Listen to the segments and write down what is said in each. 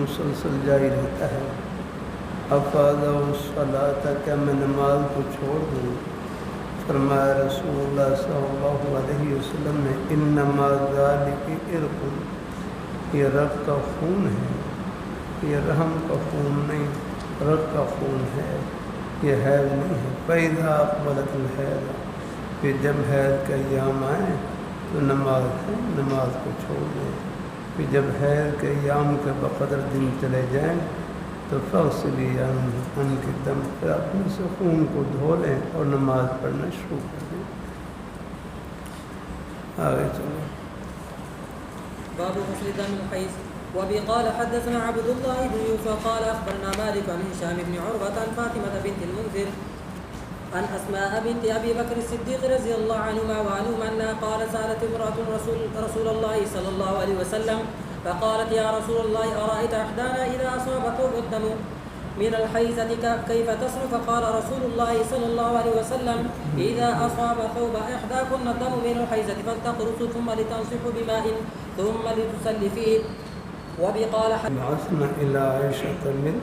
مسلسل جاری رہتا ہے۔ افاض الصلاۃ، کیا میں نماز کو چھوڑ دوں؟ فرمایا رسول اللہ صلی اللہ علیہ وسلم نے انما ذالک عرق، یہ رگ کا خون ہے، یہ رحم کا خون نہیں، رگ کا خون ہے، یہ حیض نہیں ہے۔ فَإِذَا أَقْبَلَتِ الْحَیض، پھر جب حیض کے ایام آئیں تو نماز ہے، نماز کو چھوڑ دیں۔ پھر جب حیض کے ایام کے بقدر دن چلے جائیں تو فاغسلی عنک الدم، پھر اپنے سے خون کو دھو لیں اور نماز پڑھنا شروع کر دیں۔ آگے چلیں۔ باب غسل دم الحیض۔ وبه قال حدثنا عبد الله بن يوسف قال اخبرنا مالك عن هشام بن عروة عن فاطمة بنت المنذر عن اسماء بنت ابي بكر الصديق رضي الله عنهما وعنهم انها قال سالت امرأة رسول الله صلى الله عليه وسلم فقالت يا رسول الله ارايت احدانا اذا اصابته الدم من الحيضة كيف تصنع؟ فقال رسول الله صلى الله عليه وسلم اذا اصاب ثوب احداكن الدم من الحيضة فلتقرص ثم لتنصح بماء ثم لتصلي فيه. وبقال بعثنا إلى عائشة من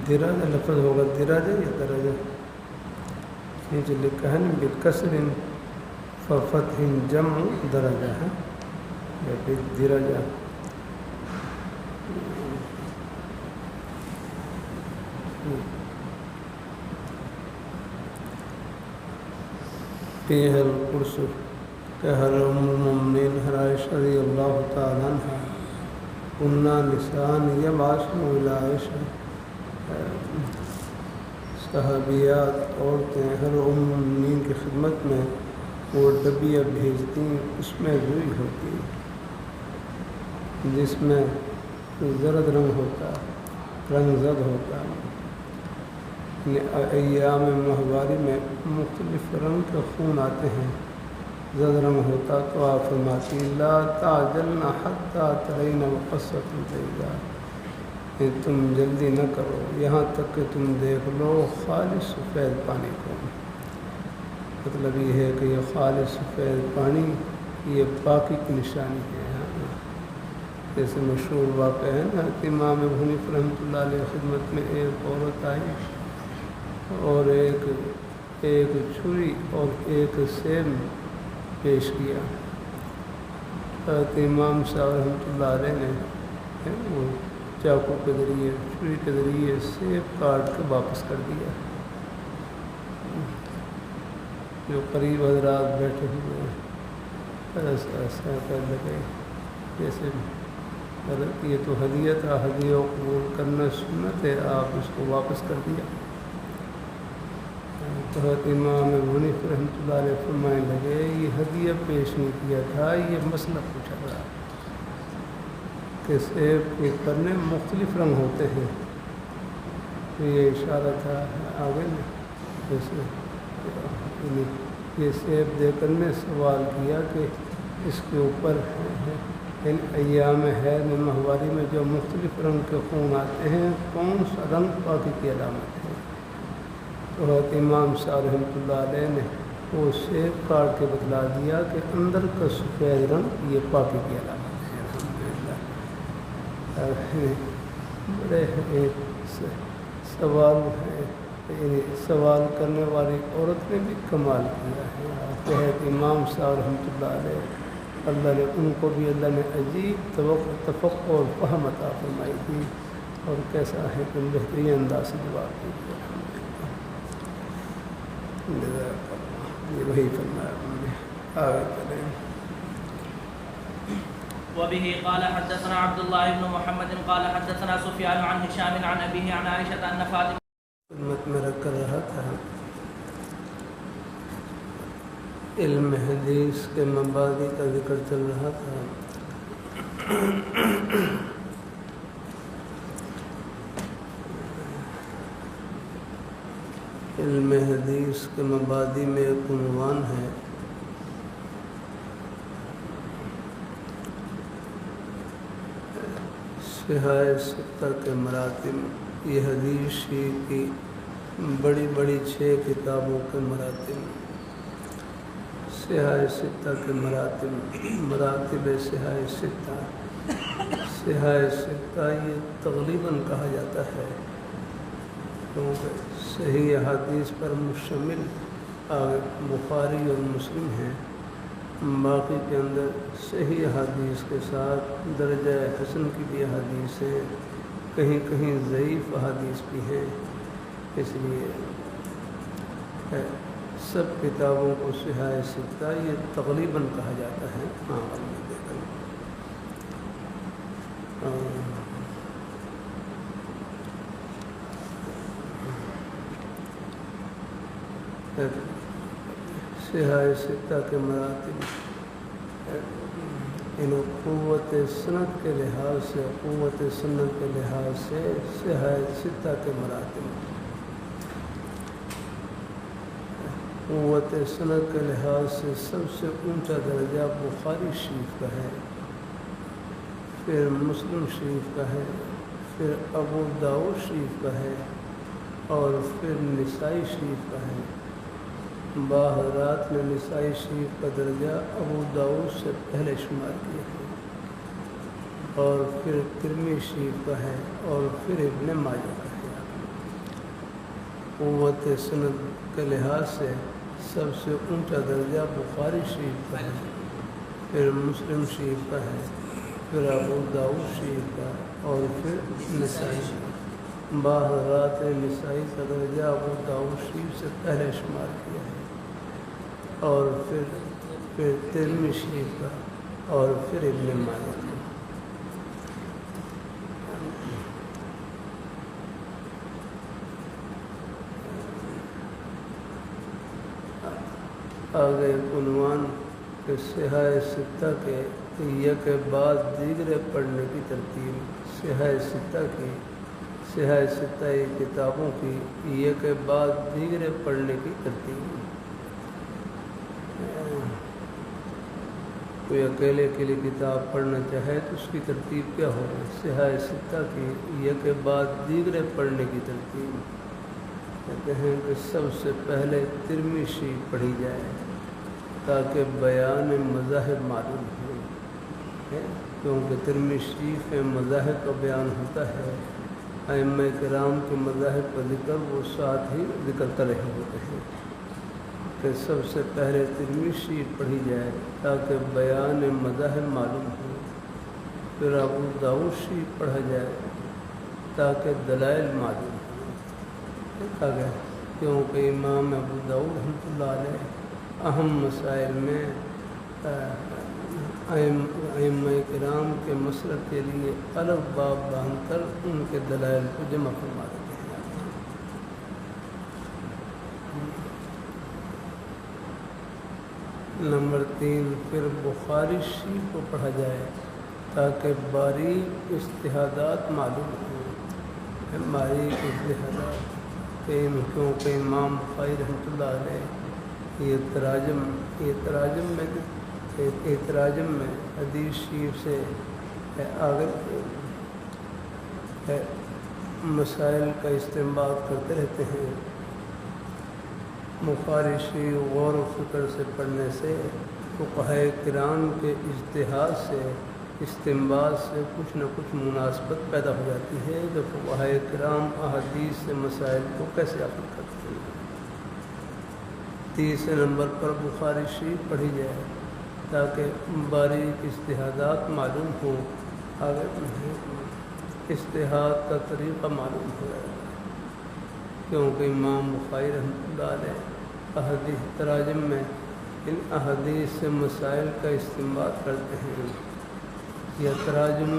درجہ لفظ ہوگا درجہ یا درجہ، یہ جو لکھا ہے نا بکسر ففتح جمع درجہ ہے یا بالدرجہ۔ فیہ القرص، کہ ہر ام المؤمنین عائشہ رضی اللہ تعالیٰ عنہ کننا نسان یبعثن الی عائشہ، صحابیات عورتیں ہر ام المؤمنین کی خدمت میں وہ ڈبیاں بھیجتی، اس میں روئی ہوتی جس میں زرد رنگ ہوتا، رنگ زد ہوتا۔ ایام ماہواری میں مختلف رنگ کے خون آتے ہیں، زد رنگ ہوتا تو آپ فرماتی لا تعجلن حتی ترین وقصۃ البیضاء، کہ تم جلدی نہ کرو یہاں تک کہ تم دیکھ لو خالص سفید پانی کو۔ مطلب یہ ہے کہ یہ خالص سفید پانی یہ پاکی کی نشانی ہے۔ جیسے مشہور واقعہ ہے نا کہ امام ابو حنیفہ رحمۃ اللہ علیہ خدمت میں ایک عورت آئی اور ایک چھری اور ایک سیب پیش کیا۔ امام صاحب رحمۃ اللہ علیہ نے وہ چاقو کے ذریعے چھری کے ذریعے سیب کاٹ کے واپس کر دیا۔ جو قریب حضرات بیٹھے ہوئے ایسا کر لگے جیسے یہ تو ہدیہ تھا، ہدیہ قبول کرنا سنت ہے، آپ اس کو واپس کر دیا۔ تو امام ابو حنیفہ رحمۃ اللہ علیہ فرمانے لگے یہ ہدیہ پیش نہیں کیا تھا، یہ مسئلہ پوچھا تھا کہ سیب کے پنے مختلف رنگ ہوتے ہیں۔ تو یہ اشارہ تھا آگے میں، جیسے یہ سیب دے کر نے سوال کیا کہ اس کے اوپر ان ایام حیض میں ماہواری میں جو مختلف رنگ کے خون آتے ہیں کون سا رنگ پاکی کی علامت ہے؟ تو حضرت امام صاحب رحمۃ اللہ علیہ نے وہ سیب کاٹ کے بتلا دیا کہ اندر کا سفید رنگ یہ پاکی کی علامت ہے۔ الحمدللہ بڑے سوال ہے، سوال کرنے والی عورت نے بھی کمال کیا ہے۔ حضرت امام صاحب رحمۃ اللہ علیہ اللہ نے ان کو بھی اللہ نے عجیب تفقع اور فہم عطا فرمائی تھی، اور کیسا ہے کہ بہترین انداز سے جواب دی۔ یہ وہی فرمایا انہوں نے۔ آگے چلیں۔ وبه قال حدثنا عبد الله بن محمد قال حدثنا سفيان عن هشام عن أبيه عن عائشة أن فاطمة خدمت میں رکھ کر رہا تھا علم حدیث کے مبادی کا ذکر چل رہا تھا۔ علم حدیث کے مبادی میں ایک عنوان ہے صحاح ستہ کے مراتب، یہ حدیث شریف کی بڑی بڑی 6 کتابوں کے مراتب، صحاح ستہ کے مراتب صحاح ستہ۔ صحاح ستہ یہ تقریباً کہا جاتا ہے کیونکہ صحیح حدیث پر مشتمل بخاری اور مسلم ہیں، باقی کے اندر صحیح حدیث کے ساتھ درجہ حسن کی بھی حدیث ہیں، کہیں کہیں ضعیف حدیث بھی ہیں، اس لیے سب کتابوں کو صحاح ستہ یہ تقریباً کہا جاتا ہے۔ صحاح ستہ کے مراتب ان قوت سند کے لحاظ سے، قوت سند کے لحاظ سے صحاح ستہ کے مراتب، قوت سند کے لحاظ سے سب سے اونچا درجہ بخاری شریف کا ہے، پھر مسلم شریف کا ہے، پھر ابو داؤد شریف کا ہے، اور پھر نسائی شریف کا ہے۔ باحضرات نے نسائی شریف کا درجہ ابو داؤد سے پہلے شمار کیا ہے، اور پھر ترمذی شریف کا ہے، اور پھر ابن ماجہ کا ہے۔ قوت سند کے لحاظ سے سب سے اونچا درجہ بخاری شریف کا ہے، پھر مسلم شریف کا ہے، پھر ابو داؤد شریف کا، اور پھر نسائی شریف۔ باحضرات نے نسائی کا درجہ ابو داؤد شریف سے پہلے شمار کیا ہے، اور پھر ترمذی شریف کا، اور پھر ابن ماجہ کا۔ آگے عنوان کے صحاح ستہ کے یک بعد دیگرے پڑھنے کی ترتیب۔ صحاح ستہ کتابوں کی یک بعد دیگرے پڑھنے کی ترتیب۔ کوئی اکیلے اکیلے کتاب پڑھنا چاہے تو اس کی ترتیب کیا ہوگی؟ صحاح ستہ کی یک بعد دیگرے پڑھنے کی ترتیب کہتے ہیں کہ سب سے پہلے ترمذی شریف پڑھی جائے تاکہ بیان مذاہب معلوم ہو، کیونکہ ترمذی شریف میں مذاہب کا بیان ہوتا ہے، ائمہ کرام کے مذاہب کا ذکر وہ ساتھ ہی ذکر کر رہے ہوتے ہیں، کہ سب سے پہلے ترمذی شریف پڑھی جائے تاکہ بیان مذاہب معلوم ہو، پھر ابو داؤد شریف پڑھا جائے تاکہ دلائل معلوم ہو۔ دیکھا گیا کیونکہ امام ابو داؤد رحمۃ اللہ علیہ اہم مسائل میں ائمہ کرام کے مسلک کے لیے الگ باب باندھ کر ان کے دلائل کو جمع فرما دیتے ہیں۔ نمبر 3، پھر بخاری شریف کو پڑھا جائے تاکہ باریک اجتہادات معلوم ہوں، باریک اجتہادات، کیونکہ امام بخاری رحمۃ اللہ علیہ یہ تراجم میں حدیث شریف سے آگے مسائل کا استنباط کرتے رہتے ہیں۔ بخاری شریف غور و فکر سے پڑھنے سے فقہائے کرام کے اجتہاد سے، استنباط سے کچھ نہ کچھ مناسبت پیدا ہو جاتی ہے کہ فقہائے کرام احادیث سے مسائل کو کیسے عقل کرتے ہیں۔ تیسرے نمبر پر بخاری شریف پڑھی جائے تاکہ باریک اجتہادات معلوم ہوں، آگے اجتہاد کا طریقہ معلوم ہو جائے، کیونکہ امام بخاری رحمۃ اللہ علیہ احادیث تراجم میں ان احادیث سے مسائل کا استنباط کرتے ہیں، یا تراجم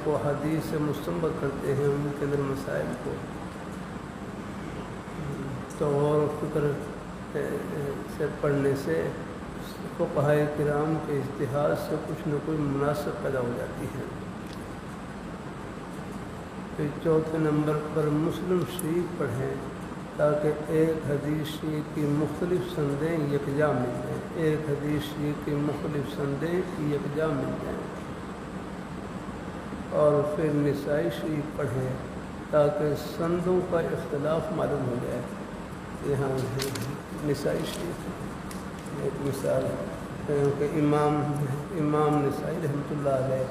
کو حدیث سے مستنبط کرتے ہیں، ان کے اندر مسائل کو تو غور و فکر سے پڑھنے سے فقہائے کرام کے اجتہاد سے کچھ نہ کوئی مناسب پیدا ہو جاتی ہے۔ پھر چوتھے نمبر پر مسلم شریف پڑھیں تاکہ ایک حدیث شریف کی مختلف سندیں یکجا مل جائیں، ایک حدیث شریف کی مختلف سندیں یکجا مل جائیں۔ اور پھر نسائی شریف پڑھیں تاکہ سندوں کا اختلاف معلوم ہو جائے۔ یہاں نسائی شریف ایک مثال ہے کہ امام نسائی رحمۃ اللہ علیہ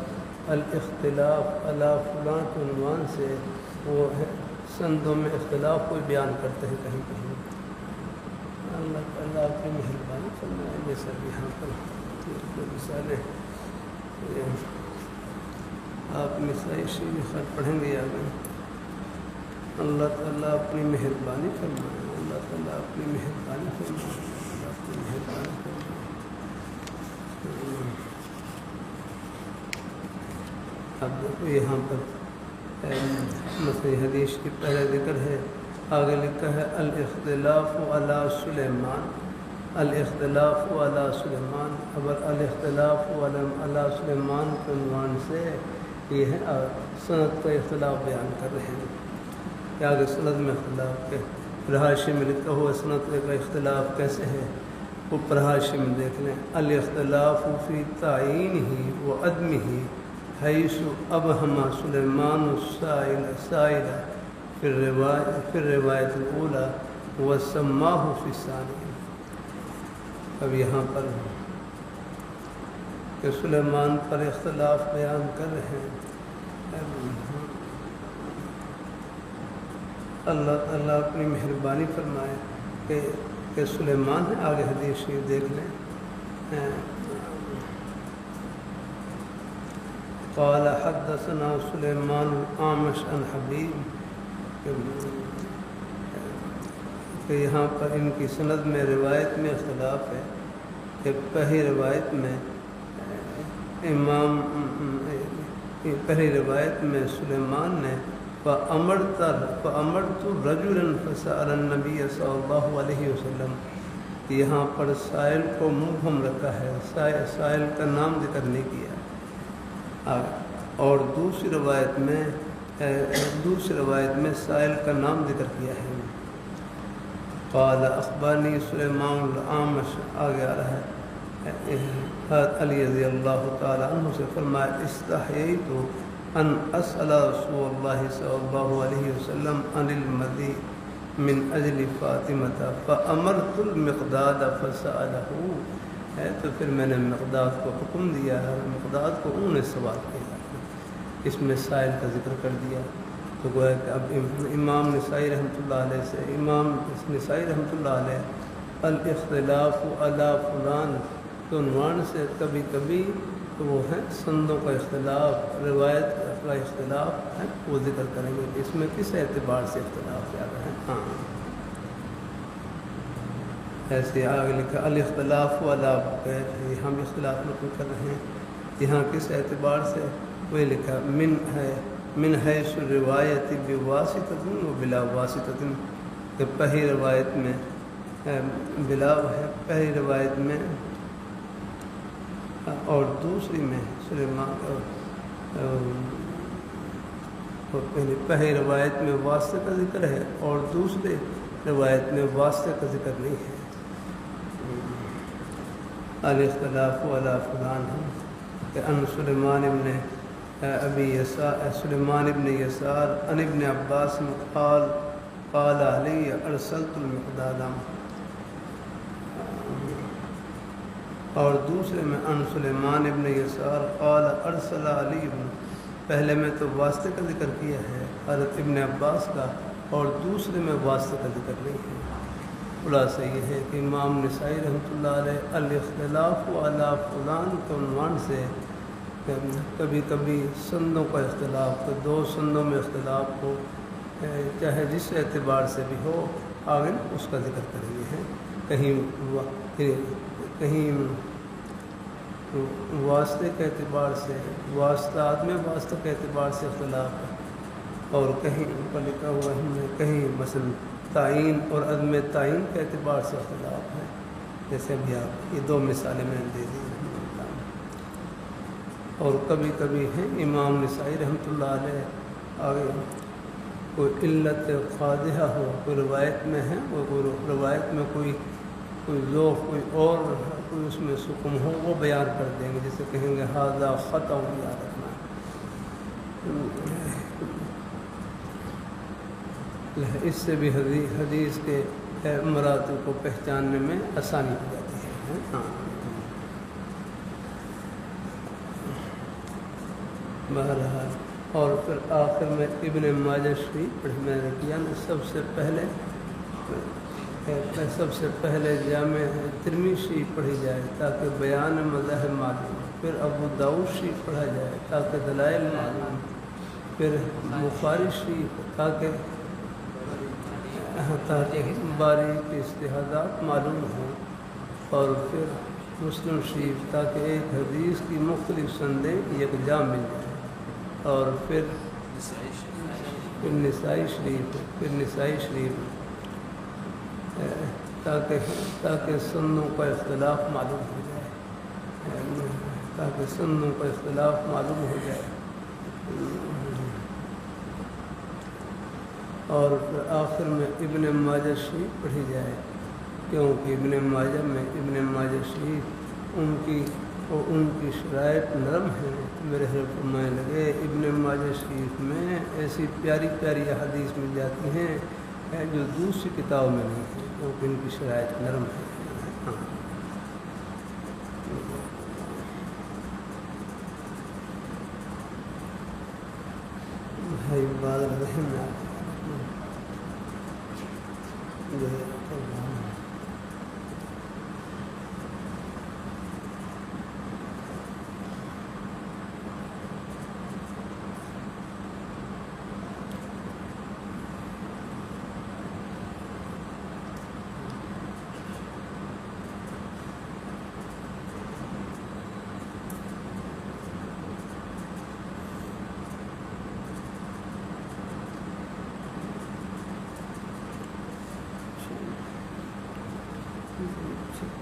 الاختلاف علی فلاں کے عنوان سے وہ سندوں میں اختلاف کو بیان کرتے ہیں کہیں کہیں۔ اللہ تعالیٰ کی مہربانی فرمائے۔ جیسا یہاں پر مثالیں آپ نسائی شریف پڑھیں گے آگے۔ اللہ تعالیٰ اپنی مہربانی فرمائے، اللہ تعالیٰ اپنی مہربانی فرمائے، اللہ اپنی مہربانی فرمائے۔ اب دیکھو یہاں پر مثلا حدیث کی پہلے ذکر ہے، آگے لکھا ہے الاختلاف علی سلیمان، الاختلاف علی سلیمان۔ اب الاختلاف علی سلیمان کے عنوان سے یہ ہے سند کا اختلاف بیان کر رہے ہیں کہ آگے سند میں اختلاف کے پرحاشی میں لکھا ہوا سند کا اختلاف کیسے ہے وہ پرحاشی میں دیکھ لیں۔ الاختلاف فی تعین ہی و عدم ہی حیث ابہم سلیمان السائل فی الروایت الاولی وسماہ فی الثانی۔ اب یہاں پر کہ سلیمان پر اختلاف بیان کر رہے ہیں۔ اللہ تعالیٰ اپنی مہربانی فرمائے کہ سلیمان ہے۔ آگے حدیث شریف دیکھ لیں۔ قال حدثنا سلیمان الأعمش عن حبیب، کہ یہاں پر ان کی سند میں روایت میں اختلاف ہے کہ پہلی روایت میں پہلی روایت میں سلیمان نے فَأَمَرْتُ رَجُلًا فَسَأَلَ النَّبِيَّ صلی اللہ علیہ وسلم، یہاں پر سائل کو مبہم رکھا ہے، سائل کا نام ذکر نہیں کیا۔ اور دوسری روایت میں سائل کا نام ذکر کیا ہے۔ قال اخبرنی سلیمان الأعمش، آگے آ رہا ہے علی رضی اللہ تعالیٰ عنہ سے فرمایا استحییت ان اسأل رسول اللہ صلی اللہ علیہ وسلم عن المدی من اجل فاطمہ فامرت المقداد فسألہ، ہے تو پھر میں نے مقداد کو حکم دیا ہے، مقداد کو انہوں نے سوال کیا، اس میں سائل کا ذکر کر دیا۔ تو گویا کہ اب امام نسائی رحمۃ اللہ علیہ سے امام نسائی رحمۃ اللہ علیہ الاختلاف علی فلان کے عنوان سے کبھی کبھی تو وہ ہے سندوں کا اختلاف، روایت کا اختلاف ہے وہ ذکر کریں گے، اس میں کس اعتبار سے اختلاف زیادہ ہے۔ ہاں ایسے آگے لکھا الاختلاف علی غیر، یہاں بھی اختلاف نقل کر رہے ہیں، یہاں کس اعتبار سے وہ لکھا من حیث روایت بواسطۃ و بلا واسطۃ، کہ پہلی روایت میں بلا ہے، پہلی روایت میں اور دوسری میں سلیمان، پہلی روایت میں واسطے کا ذکر ہے اور دوسرے روایت میں واسطے کا ذکر نہیں ہے۔ الاختلاف علی فلان ہے کہ ان سلیمان ابن یسار عن ابن عباس قال علی ارسلت المقداد، اور دوسرے میں ان سلیمان ابن یسار قال ارسل علی، پہلے میں تو واسطے کا ذکر کیا ہے حضرت ابن عباس کا، اور دوسرے میں واسطے کا ذکر نہیں ہے۔ خلاصہ یہ ہے کہ امام نسائی رحمۃ اللہ علیہ الاختلاف علی فلان کے عنوان سے کبھی کبھی سندوں کا اختلاف، تو دو سندوں میں اختلاف ہو، چاہے جس اعتبار سے بھی ہو، آگے اس کا ذکر کریں گے۔ کہیں واسطے کے اعتبار سے، واسطات میں واسطے کے اعتبار سے اختلاف ہے، اور کہیں اوپر لکھا ہوا ہے کہیں مثلا تعین اور عدم تعین کے اعتبار سے اختلاف ہے، جیسے ابھی آپ یہ دو مثالیں میں نے دے دی۔ اور کبھی کبھی ہیں امام نسائی رحمۃ اللہ علیہ آگے کوئی علت قادحہ ہو، کوئی روایت میں ہے، کوئی روایت میں کوئی ذوق، کوئی اور کوئی اس میں سکم ہو، وہ بیان کر دیں گے، جیسے کہیں گے ھذا خطأ، یاد رکھنا اس سے بھی حدیث کے مراتب کو پہچاننے میں آسانی ہو جاتی ہے. ہاں بہرحال. اور پھر آخر میں ابن ماجہ شریف پڑھی میں نے کیا نا سب سے پہلے جامع ترمذی شریف پڑھی جائے تاکہ بیان مذاہب معلوم، پھر ابو داؤد شریف پڑھا جائے تاکہ دلائل معلوم، پھر بخاری شریف تاکہ باری کے اجتہادات معلوم ہوں، اور پھر مسلم شریف تاکہ ایک حدیث کی مختلف سندیں یکجا مل جائیں، اور پھر نسائی شریف تاکہ سنوں کا اختلاف معلوم ہو جائے، اور پھر آخر میں ابن ماجہ شریف پڑھی جائے، کیونکہ ابن ماجہ شریف ان کی شرائط نرم ہیں. میرے حضرت فرمانے لگے ابن ماجہ شریف میں ایسی پیاری پیاری احادیث مل جاتی ہیں جو دوسری کتابوں میں نہیں ہے، کیونکہ ان کی شرائط نرم ہے. بھائی بات رہے میں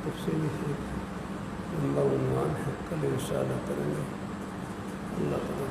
تفصیلی لمبا عنوان ہے، کل انشاءاللہ کریں گے. اللہ تعالیٰ